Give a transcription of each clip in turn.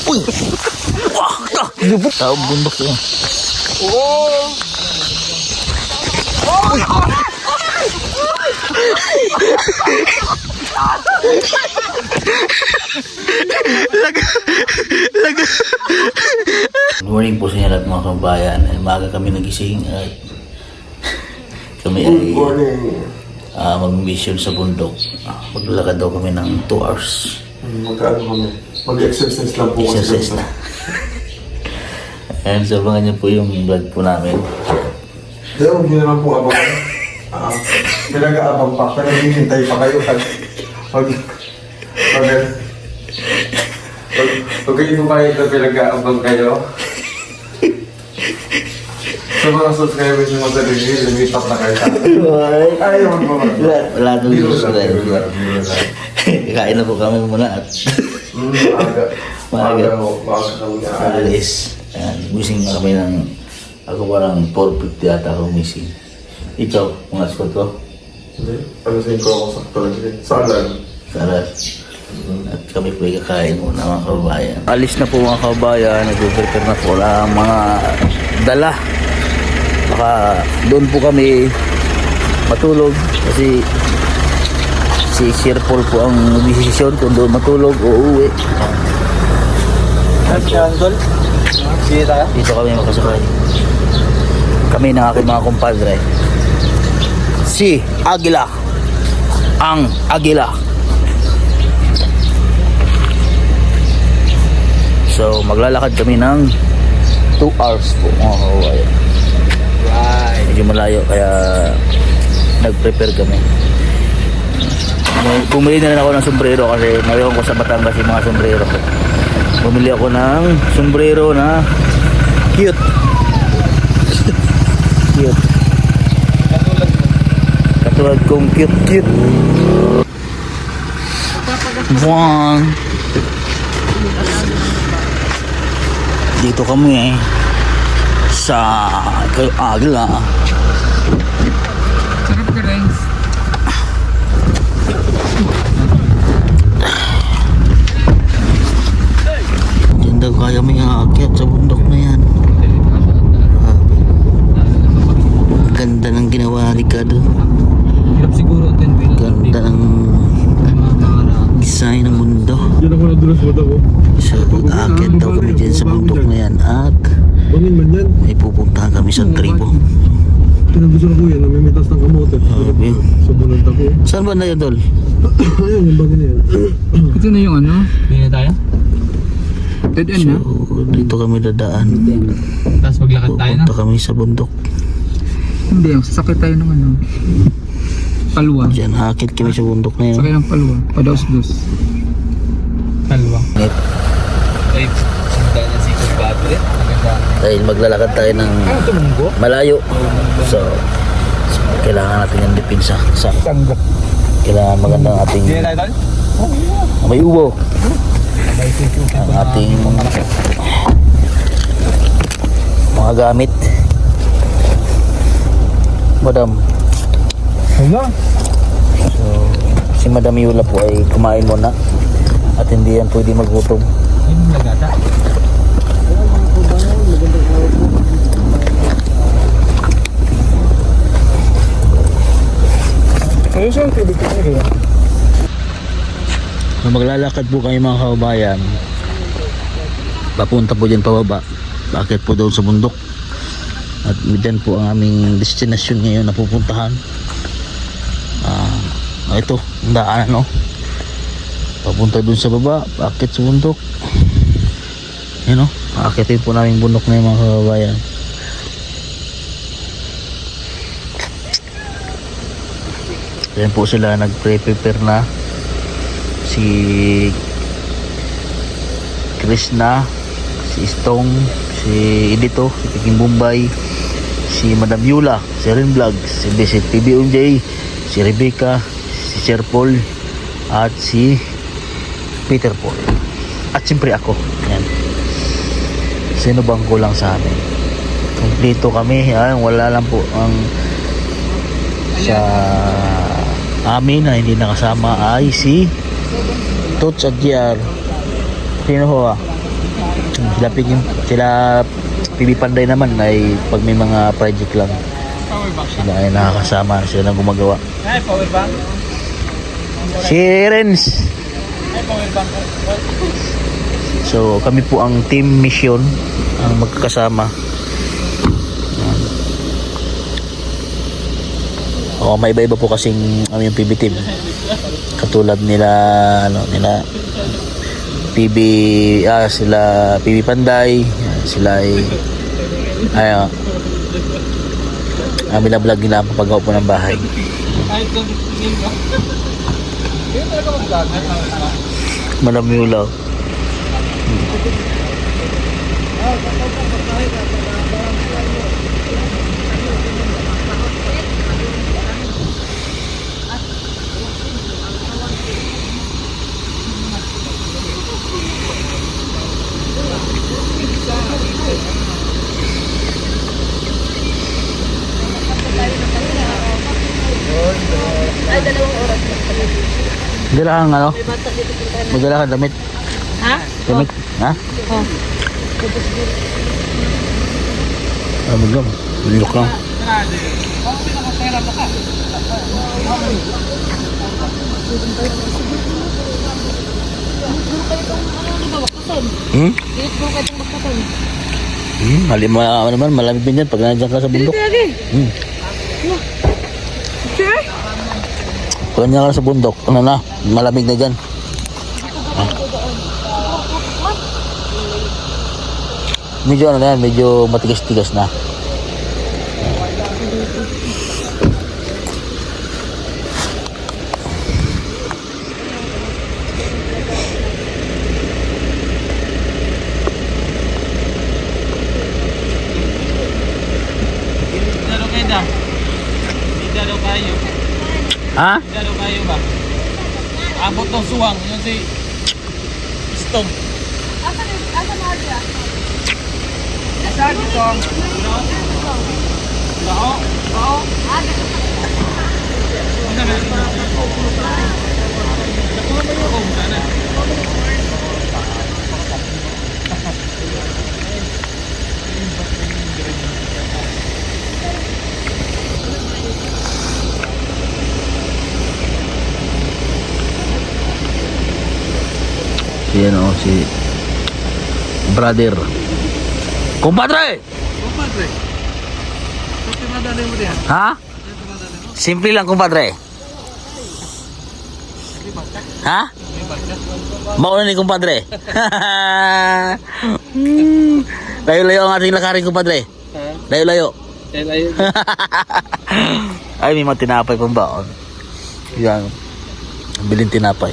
Uy! Wah! Tao bundok yun. Uy! Laga. Good morning po sa inyo lahat mga kabayan. Maaga kami nagising at kami ay mag-mission sa bundok. Maglalakad daw kami ng 2 hours. Mag-ano kami? Mag-exercise lang po. Exercise na. And so, abangan niyo po yung vlog po namin. Hindi, huwag niyo naman po abang. Pinag-aabang pa. Pero hihintay pa kayo. Pag kayo po kayo ito, pinag-aabang kayo. Sa mga subscribers yung mga sarili, lumipat na kayo sa akin. Ayaw mo ba? Wala nang subscribe. Kain na po kami muna at maaga kami alis. Missing na kami ng ako parang 4:50 ata ako missing. Ikaw, mga spot ko? Hindi, panasin ko ako sakto lang. Saan? Sarat. At kami po kakain muna mga kabayan. Alis na po mga kabayan. Nag-prepare na po lang mga dala. Baka doon po kami matulog kasi si Sir Paul po ang desisyon kung doon matulog o uuwi. Dito kami makasakay. Kami ng aking mga kumpadre. Si Agila. Ang Agila. So maglalakad kami ng 2 hours po mga kabayan. Medyo malayo kaya nag-prepare kami. Bumili na rin ako ng sombrero kasi ngayon ko sa Batangas yung mga sombrero ko. Bumili ako ng sombrero na cute. Cute. Katulad kong cute. Buwang. Dito kami sa Agila. Sarap ka, Renz. Diyan daw kaya may aakyat sa bundok na yan. Grabe. Ganda ng ginawa ni Kado. Hirap siguro 10 minutes. Ganda ng design ng mundo. Diyan ako nadulas mo daw. So aakyat daw kami dyan sa bundok na yan. At Bangin man yan. may pupuntahan kami sa tribo. Pinagusto na po yan. Namimitas ng kamote. Grabe. Sa bunod ako. Saan ba na yun, Tol? Ayun, yung bangin na yan. Ito na yung ano? Hindi na tayo? Dead end na? So dito kami dadaan. Tapos maglakad tayo na? Pupunta kami sa bundok. Hindi, sasakit tayo ng ano? Palwa. Diyan, hakit kami sa bundok na yun. Sakay ng palwa. Padaos-dos. Palwa. Ay, dahil na sikot ba ito rin? Dahil maglalakad tayo ng Tumunggo? malayo. So kailangan natin yung depensa. Tanggap. Kailangan magandang ating Hindi na tayo, Tol? may ubo. Ang ating mga gamit. Madam. Hala? So si Madam Yula po ay kumain muna. At hindi yan pwede magutom. Yung lagata. Ay, siya ang pwede ko kaya. Maglalakad po kayo mga kababayan. Papunta po dyan pababa. Bakit po doon sa bundok. At dyan po ang aming destination ngayon na pupuntahan. Ito, ang daanan no. Papunta doon sa baba. Bakit sa bundok. Yan o. Akitin po namin bundok na yung mga kababayan. Yan po sila nag-prepare na. Si Krishna, si Stong, si Edito, si Peking Bombay, si Madam Yula, si Ren Vlog, si Visit PBOJ, si Rebecca, si Sir Paul, at si Peter Paul. At siyempre ako. Yan. Sino bang kulang sa amin? Kompleto kami. Yan, wala lang po ang sa amin na hindi nakasama ay si Tots at JR. Sino ho ah? Sila PB Panday naman ay pag may mga project lang Power bank. sila ay nakakasama, sila nang gumagawa. Ay, power bank. Si Renz. Ay, power bank. So kami po ang team mission ang magkakasama. O may iba-iba po kasing yung PB team. Katulad nila nila PB sila PB Panday, sila ay binablog nila ang papagawa po ng bahay. Ay, ito. Tingin ko. Yun talaga mag-vlog. Madam Yulaw. Ay, 2 oras. Magdala kang ano? Magdala kang damit. Ha? Damit? Ha? Oh. Magdala. Bilok lang. Hmm? Dito po kayo itong magkatan. Naman, malamig din yan pag nandiyan ka sa bundok. Lagi. Hmm. Sure? Pag nandiyan ka sa bundok, malamig na dyan. Medyo medyo matigas-tigas na. Daro kayo dam. Daro kayo. Ha? Daro kayo ba? Abot ng suwang. Yun si Stone. Asa na siya? Asa dito? Oo. Oo. Si brother. Kumpadre! Kumpadre. Kasi madali mo diyan. Ha? Simple lang, kumpadre. Ha? Mauna ni kumpadre. Layo-layo ang ating lakarin, kumpadre. Layo-layo. Ay, may mga tinapay pang baon. Yan. Bilhin tinapay.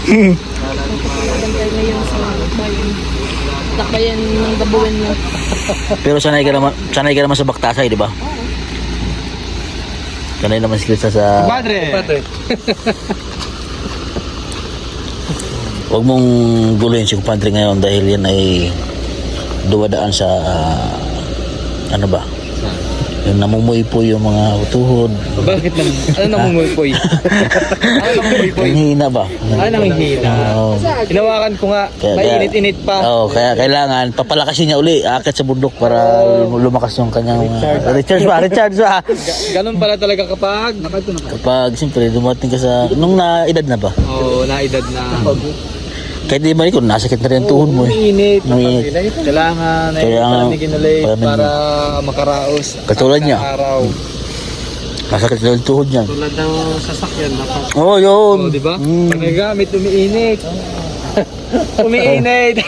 Magantay ngayon sa bayan. Takbayan ng gabuin mo. Pero sanay ka naman sa Baktasay, di ba? Sanay naman sila sa... Kumpadre. Huwag mong guluhin si kumpadre ngayon dahil yan ay duwadaan sa... ano ba? Yung namumuy po yung mga tuhod. Bakit naman? Ano namumuy-poy? Ang hina ba? Nanghihina? Oo. Hinawakan ko nga. Mainit-init pa. Oo, kaya kailangan papalakasin niya uli akit sa bundok para lumakas yung kanyang recharge ba? Ganun pala talaga kapag Siyempre dumating ka sa nung naedad na ba? Oo, naedad na. Kahit di ba ikon, nasakit na rin ang tuhod mo eh. Umiinit. Umiinit. Kailangan ay Kailangan palamigin ulit palamigin. para makaraos. Katulad niya. Araw. Nasakit na rin ang tuhod niyan. Tulad ng sasakyan dapat. Oo, yun. Oh, di ba? Mm. Pag nagamit, umiinit. Umiinit.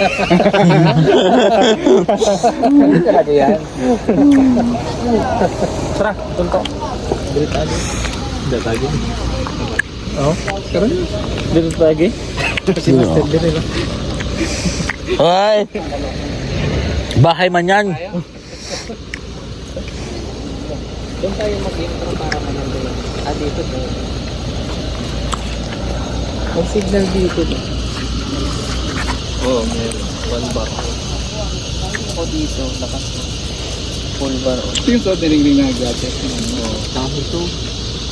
Talaga yan. Tara, tunto. Dito tayo. Dito tayo. Oo, karoon. Dito tayo. Kasi master din rin. Ay! Bahay man yan. Doon tayo mag-intro para manandun. Dito to. May signal dito. Oo, meron. 1 bar. Ako dito, lakas. Full bar. Ito yung sa dinigling na gadget. Oo. Tapos ito.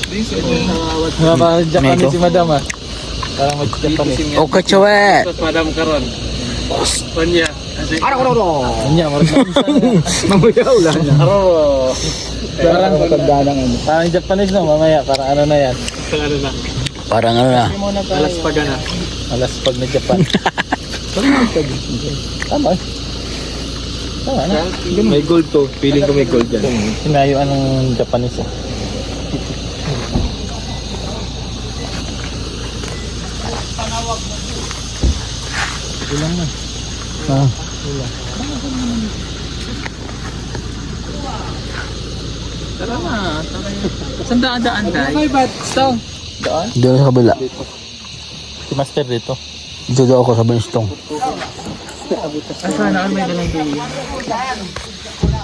Dito sa awat. Nakakadyak kami si madam ah. Parang mag-Japanese. Okachawe! Tapos Madam Karon. Panya. Panya, marunong na. Mamaya ulan niya. Parang matanda ng ano. Parang Japanese no, mamaya. Parang ano na yan. Ano na. Parang ano na. Alas pag na. Alas pag na Japan. Tama eh. Tama na. May gold to. Feeling ko may gold dyan. Sinayuan ng Japanese eh. Ilang na. Ah. Tara na. Saan daan dahil? Okay, but stone. Daan? Doon sa kabila. Si Master dito. Dito daw ako sa Benstong. Sana may dalang dulo.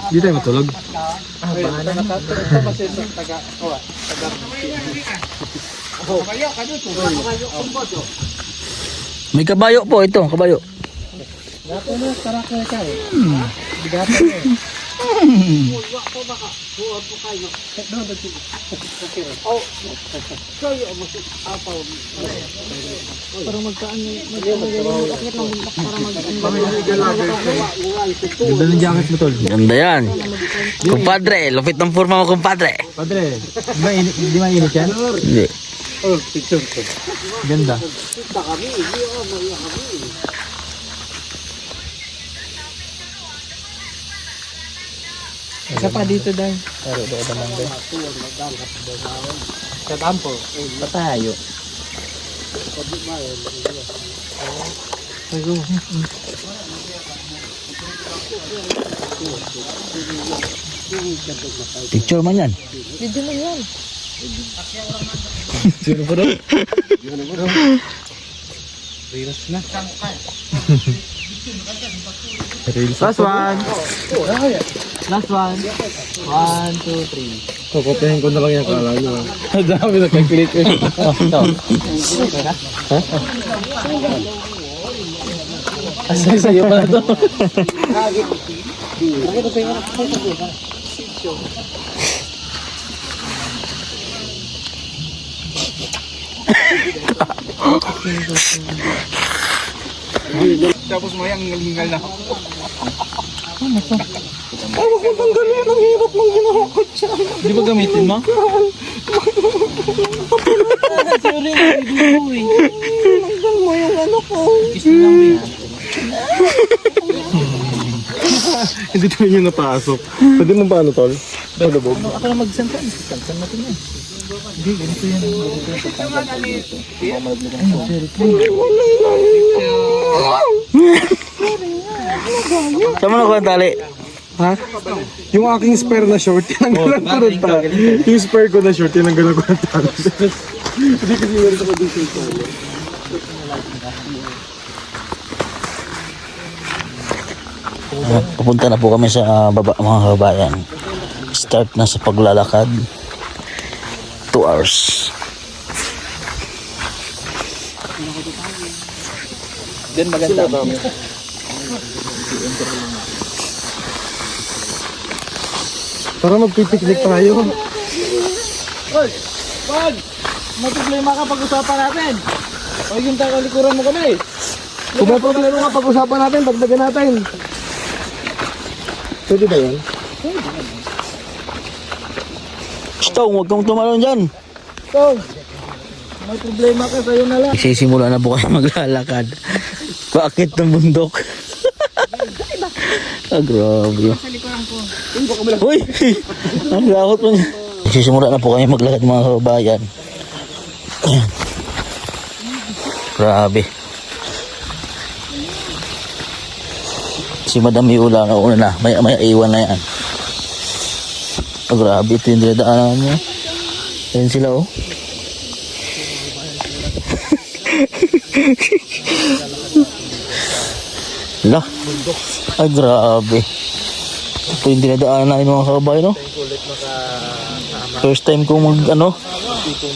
Di tayo matulog. Bahala na. May kabayo po ito, kabayo. Para magkaan yung akit ng buntak para Ganda ng jacket mo, tol. Ganda yan. Kumpadre, lupit ng forma mo, kumpadre. Padre, di mainit yan? Hindi. Oh, picture ko. Ganda. Isa pa dito dahil. Pero doon naman din. Sa tampo. Patayo. Picture man yan. Video na yan. Sino po doon? Reels na. Last one. Last one. 1, 2, 3. Kukopihin ko na lang yung kala nyo. Ang dami na kag-click. Ito. Ha? Asay sa'yo pala to. Tapos mo yung hingal na. Ay, wag mo tanggalin. Ang hirap ng ginawa ko dyan. Di ba gamitin mo? Sorry, hindi ko eh. Tanggal mo yung ano ko. Kiss mo lang rin. Hindi tayo nyo napasok. Pwede mo ba ano, tol? Palubog. Ako na magsantan. Santan natin yan. Hindi, ganito yan. Sama na ko ang tali. Ha? Yung aking spare na short, tinanggalan ko ng tali. Yung spare ko na short, tinanggalan ko ng tali. Hindi kasi meron ako dito yung tali. Pupunta na po kami sa baba mga kabayan. Start na sa paglalakad. 2 hours. Diyan maganda. Tara magpipiknik tayo. Hoy! Wag! May problema ka pag-usapan natin. Huwag yung takalikuran mo kami. Kung may problema ka, pag-usapan natin, dagdagan natin. Pwede ba yan? Stong, huwag kang tumalon dyan. Tong! May problema ka, sa'yo na lang. Nagsisimula na po kayo maglalakad. Paakit ng bundok. Ah, grabe. Uy! Ang lakot mo niya. Nagsisimula na po kayo maglakad mga kabayan. Ayan. Grabe. Si Madam Yula na una na. May iwan na yan. Oh, grabe. Ito yung dinadaanan niya. Ayan sila oh. La. Ay, grabe. Ito yung dinadaanan namin mga kabayan no. First time kong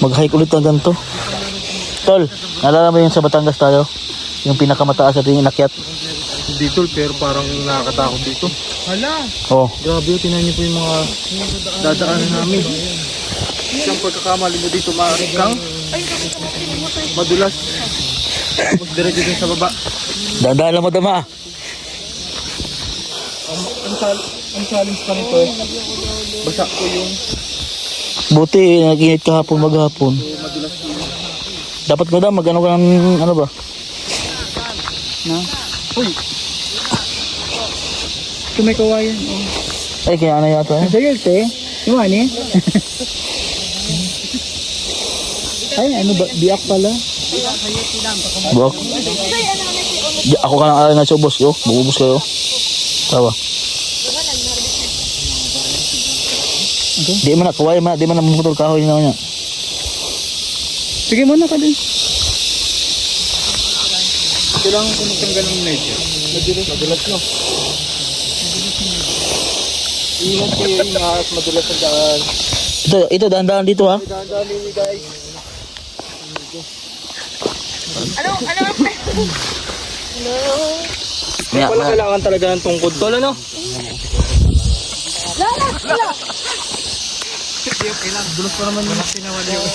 mag-hike ulit ng ganito. Tol, naalala mo yung sa Batangas tayo? Yung pinakamataas at yung inakyat? Dito, pero parang nakakatakot dito. Hala! Oh, Grabe, tinan niyo po yung mga dadaanan namin. Isang pagkakamali mo dito, maaaring kang madulas. Tapos diretso din sa baba. Dandaan lang madama. Ang challenge pa nito, basa ko yung Buti, nag-init kahapon maghapon. Dapat madam, mag-ano ka ng ano ba? Uy! Ito may kawayan. Ay, kaya ano yata eh. Sige, te. Yung ano eh? Ay, ano ba? Biak pala. Bok. Ako ka lang alay na subos yo. Bubus kayo. Tawa. Di man na kaway man, di man na mumutol kahoy na niya. Sige muna ka din. Kailangan ko magtanggal ng medyo. Madulas no. Ingat kayo, ingat. Madulas ang daan. Ito dahan-dahan dito ha. Dahan-dahan ninyo guys. Wala kailangan talaga ng tungkod. Tol, ano? Dulos pa naman yung pinawali ko.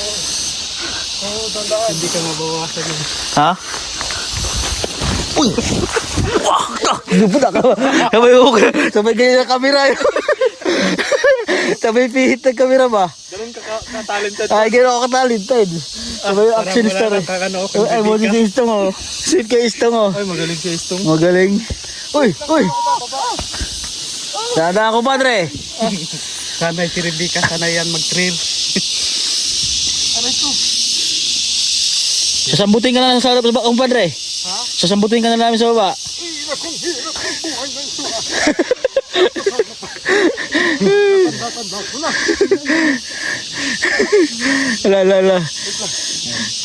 Oo, tandaan. Hindi ka mabawasan yun. Ha? Uy! Wah! Dubuda ka ba? Sabay ganyan na kamera yun. Sabay pihit ng kamera ba? Ganun ka-talented. Ay, gano'n ako ka-talented. Sabay yung action star eh. Ay, mo si Istong oh. Sweet kay Istong oh. Ay, magaling si Istong. Magaling. Uy! Uy! Dada ako padre. Sanay si Rebecca, sanay yan mag-trail. Sasambutin ka na sa harap sa bakong padre. Ha? Sasambutin ka na namin sa baba. Ala.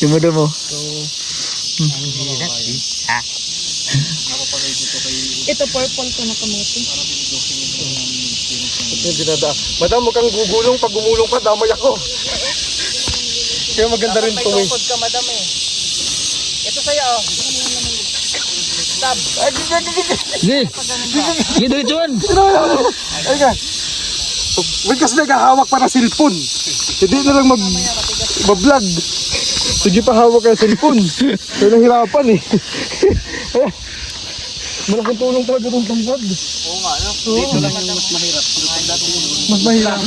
Yung mo mo. Ito purple ko na kamote. Ito yung dinada. Madam, huwag kang gugulong. Pag gumulong ka, damay ako. Kaya maganda rin ito eh. ka, madam eh. Ito sa'yo oh. Sige. Sige, diretsuan. Ay ka. Wait kasi naghahawak para cellphone. Hindi na lang mag-vlog. Sige pa hawak ka cellphone. Kaya nahirapan eh. Malaking tulong talaga itong tungkod. Oo nga, no? Dito lang yung mas mahirap. Mas mahirap.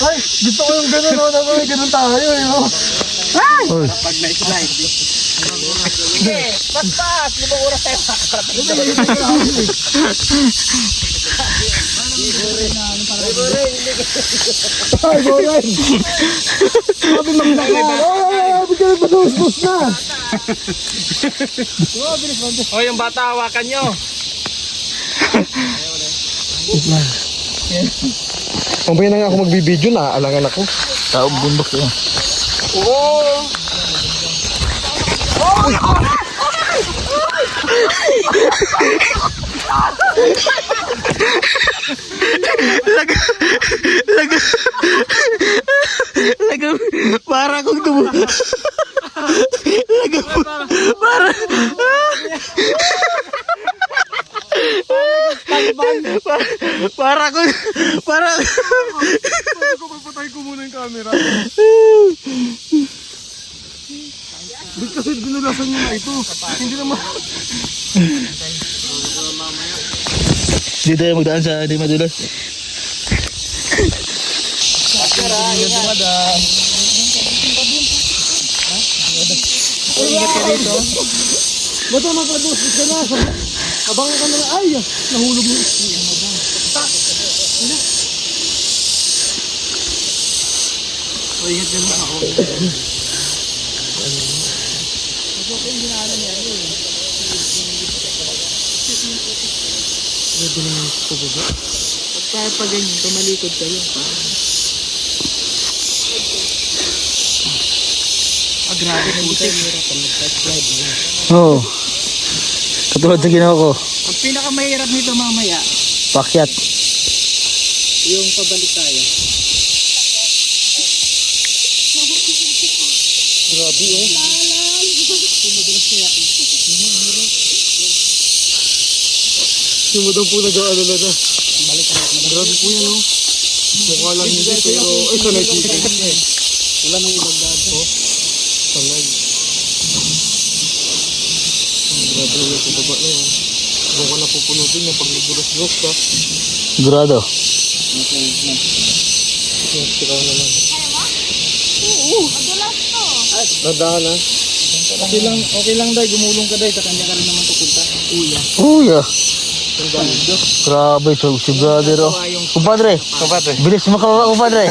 Ay, gusto ko yung gano'n. No? May gano'n tayo eh. No? Pag na-slide. Sige, pas-pas! 5 oras tayo makakarating. Ay, Goren! Sabi magdaka! Ay, bigyan pa sus na! O, yung bata, hawakan nyo. Mamaya na nga ako magbibideo na, alangan ako. Taong bundok yun. Laga para kung tumo. Laga para Patay ko muna yung camera. Ba't kasi dinulasan nyo na ito? Hindi naman. Dito tayo magdaan sa di madulas. Ingat ka dito. Ba't ang magpabos ka na? Abangan ka na. Ay, nahulog mo. Ingat ka na ako. Kaya pag ganyan, tumalikod kayo. Grabe na buti. Oo. Katulad sa ginawa ko. Ang pinakamahirap nito mamaya, Pakyat. yung pabalik tayo. Grabe oh. Yung mo daw po nag-aalala na. Grabe po yan oh. Mukha lang hindi pero ay sanay dito. Wala nang ibagdad. Sanay. Grado. Okay lang dahil gumulong ka dahil sa kanya ka rin naman pupunta. Uy, ah. Grabe, so, si brother, oh. Kumpadre, bilis mo ka, kumpadre.